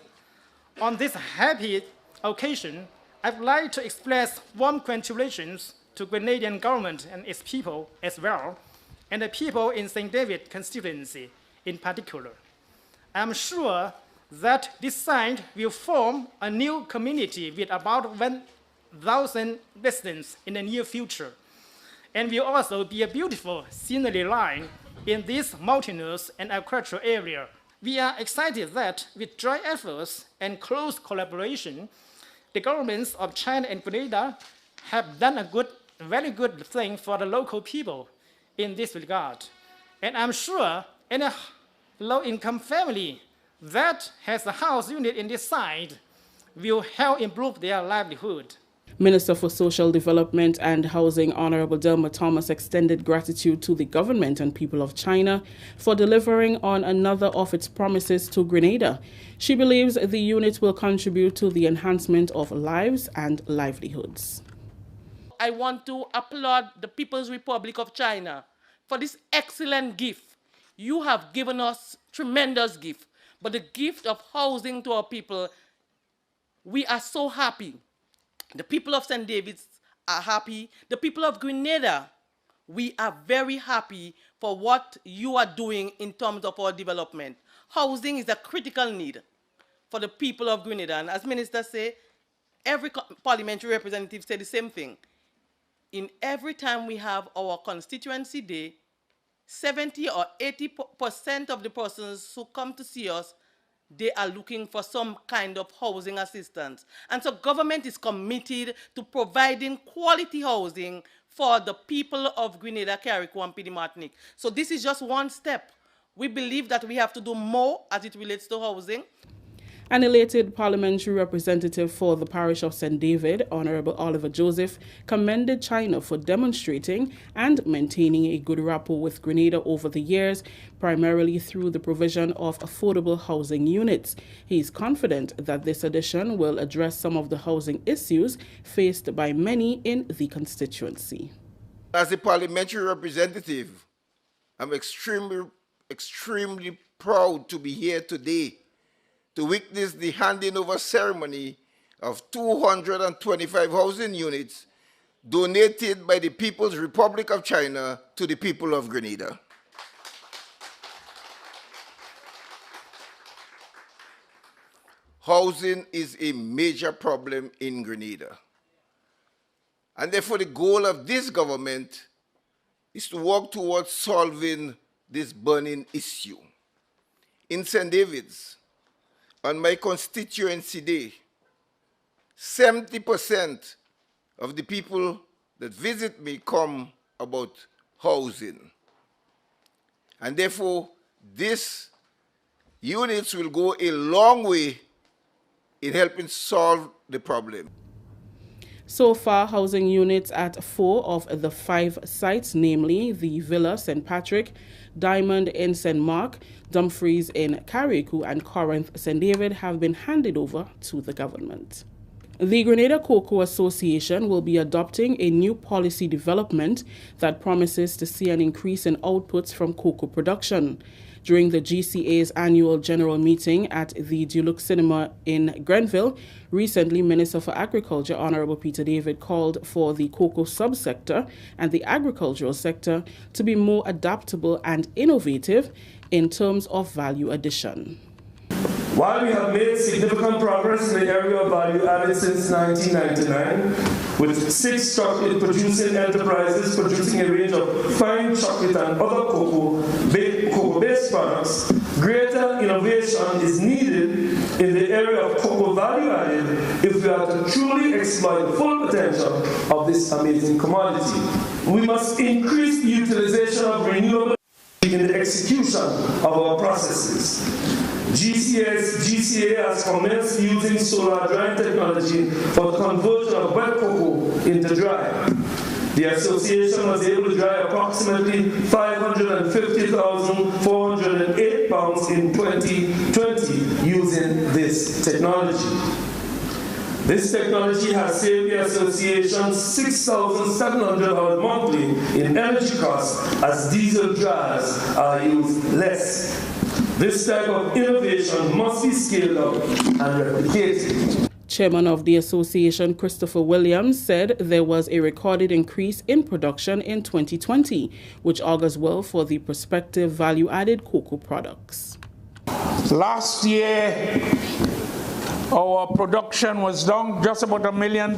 On this happy occasion, I'd like to express warm congratulations to Grenadian government and its people as well, and the people in St. David constituency in particular. I'm sure that this site will form a new community with about 1,000 residents in the near future, and will also be a beautiful scenery line in this mountainous and agricultural area. We are excited that with joint efforts and close collaboration, the governments of China and Grenada have done a very good thing for the local people in this regard. And I'm sure any low-income family that has a house unit in this site will help improve their livelihood. Minister for Social Development and Housing Honorable Delma Thomas extended gratitude to the government and people of China for delivering on another of its promises to Grenada. She believes the unit will contribute to the enhancement of lives and livelihoods. I want to applaud the People's Republic of China for this excellent gift. You have given us tremendous gift, but the gift of housing to our people, we are so happy. The people of St. David's are happy. The people of Grenada, we are very happy for what you are doing in terms of our development. Housing is a critical need for the people of Grenada. And as Minister say, every parliamentary representative said the same thing. In every time we have our constituency day, 70 or 80% of the persons who come to see us, they are looking for some kind of housing assistance. And so government is committed to providing quality housing for the people of Grenada, Carriacou, and Petite Martinique. So this is just one step. We believe that we have to do more as it relates to housing. An elated parliamentary representative for the parish of St. David, Honorable Oliver Joseph, commended China for demonstrating and maintaining a good rapport with Grenada over the years, primarily through the provision of affordable housing units. He is confident that this addition will address some of the housing issues faced by many in the constituency. As a parliamentary representative, I'm extremely proud to be here today to witness the handing over ceremony of 225 housing units donated by the People's Republic of China to the people of Grenada. Housing is a major problem in Grenada. And therefore the goal of this government is to work towards solving this burning issue. In St. David's, on my constituency day, 70% of the people that visit me come about housing. And therefore, these units will go a long way in helping solve the problem. So far, housing units at 4 of the 5 sites, namely the Villa St. Patrick, Diamond in St. Mark, Dumfries in Carriacou, and Corinth St. David, have been handed over to the government. The Grenada Cocoa Association will be adopting a new policy development that promises to see an increase in outputs from cocoa production. During the GCA's annual general meeting at the Duluth Cinema in Grenville, recently Minister for Agriculture Honorable Peter David called for the cocoa subsector and the agricultural sector to be more adaptable and innovative in terms of value addition. While we have made significant progress in the area of value added since 1999, with 6 chocolate producing enterprises producing a range of fine chocolate and other cocoa-based products, greater innovation is needed in the area of cocoa value added if we are to truly exploit the full potential of this amazing commodity. We must increase the utilization of renewable energy in the execution of our processes. GCA has commenced using solar drying technology for the conversion of wet cocoa into dry. The association was able to dry approximately 550,408 pounds in 2020 using this technology. This technology has saved the association $6,700 monthly in energy costs as diesel dryers are used less. This type of innovation must be scaled up and replicated. Chairman of the association, Christopher Williams, said there was a recorded increase in production in 2020, which augurs well for the prospective value-added cocoa products. Last year, our production was down just about £1 million,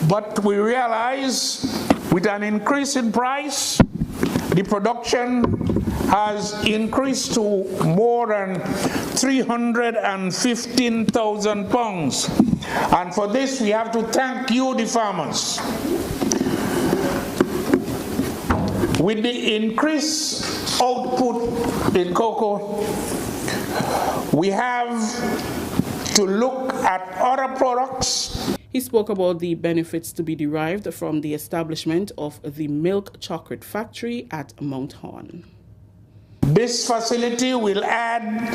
but we realize with an increase in price, the production has increased to more than 315,000 pounds. And for this, we have to thank you, the farmers. With the increased output in cocoa, we have to look at other products. He spoke about the benefits to be derived from the establishment of the milk chocolate factory at Mount Horn. This facility will add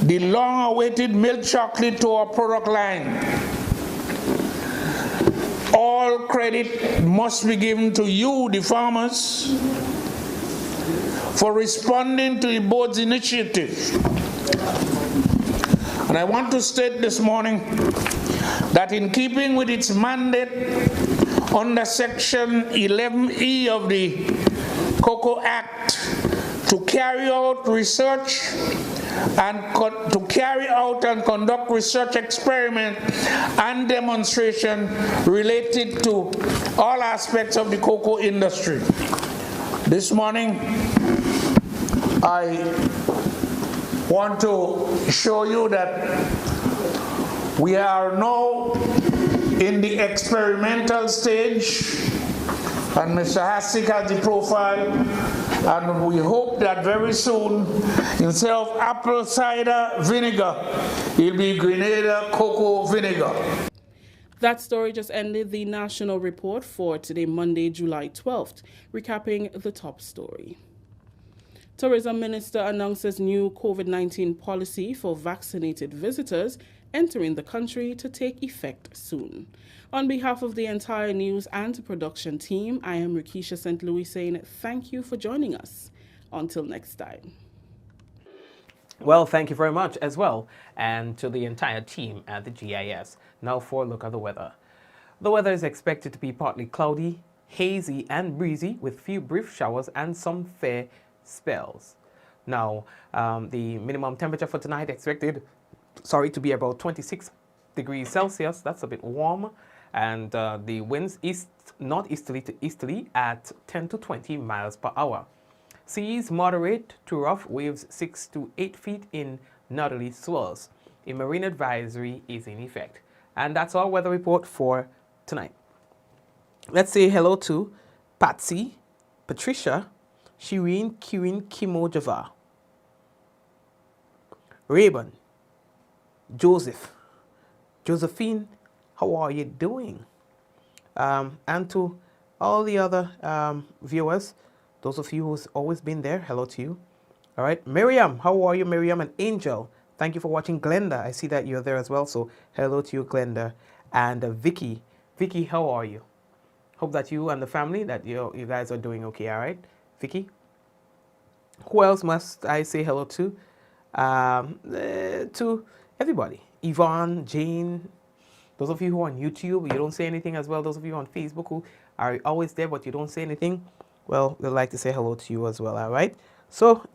the long-awaited milk chocolate to our product line. All credit must be given to you, the farmers, for responding to the board's initiative. And I want to state this morning that in keeping with its mandate under Section 11E of the Cocoa Act to carry out research and conduct research experiment and demonstration related to all aspects of the cocoa industry. This morning, I want to show you that we are now in the experimental stage, and Mr. Hasek has the profile, and we hope that very soon, instead of apple cider vinegar, it'll be Grenada cocoa vinegar. That story just ended the national report for today, Monday, July 12th, recapping the top story. Tourism Minister announces new COVID-19 policy for vaccinated visitors entering the country to take effect soon. On behalf of the entire news and production team, I am Rikisha St. Louis saying thank you for joining us. Until next time. Well, thank you very much as well, and to the entire team at the GIS. Now for a look at the weather. The weather is expected to be partly cloudy, hazy and breezy with few brief showers and some fair spells. Now, the minimum temperature for tonight expected to be about 26 degrees Celsius. That's a bit warm. And the winds northeasterly to easterly at 10 to 20 miles per hour. Seas moderate to rough, waves 6 to 8 feet in northerly swells. A marine advisory is in effect. And that's our weather report for tonight. Let's say hello to Patsy, Patricia, Shireen, Kirin, Kimo, Java, Rayburn, Joseph, Josephine, how are you doing? And to all the other viewers, those of you who's always been there, hello to you. All right, Miriam, how are you, Miriam? And Angel, Thank you for watching. Glenda, I see that you're there as well, so hello to you, Glenda. And Vicky. Vicky, how are you? Hope that you and the family, that you guys are doing okay, all right? Vicky? Who else must I say hello to? To everybody. Yvonne, Jane, those of you who are on YouTube, you don't say anything as well. Those of you on Facebook who are always there, but you don't say anything, well, we'd like to say hello to you as well, all right? So,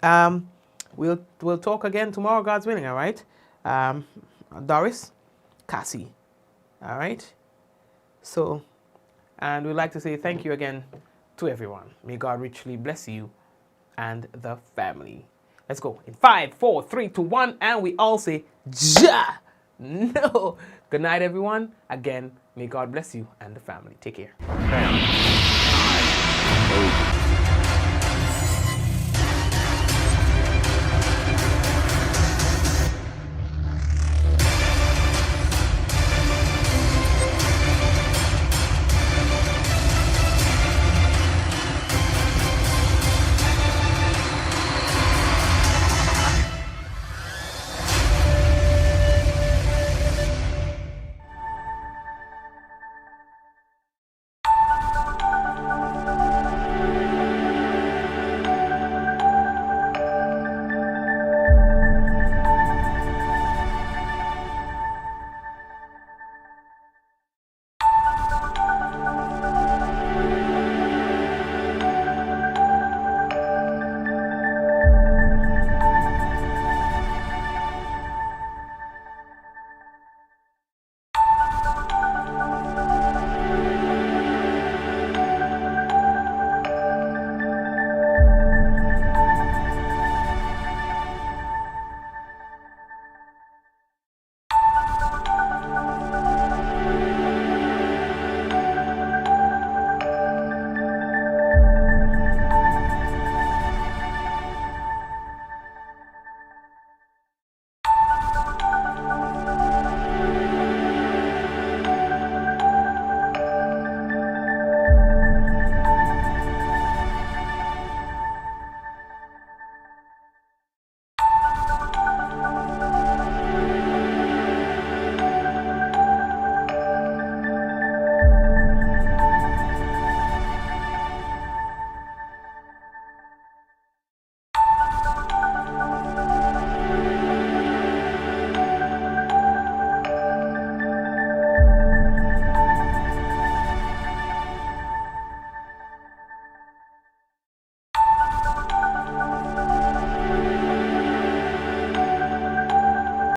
we'll talk again tomorrow, God's willing, all right? Doris, Cassie, all right? So, and we'd like to say thank you again to everyone. May God richly bless you and the family. Let's go. In 5, 4, 3, 2, 1, and we all say, Ja! No. Good night, everyone. Again, may God bless you and the family. Take care.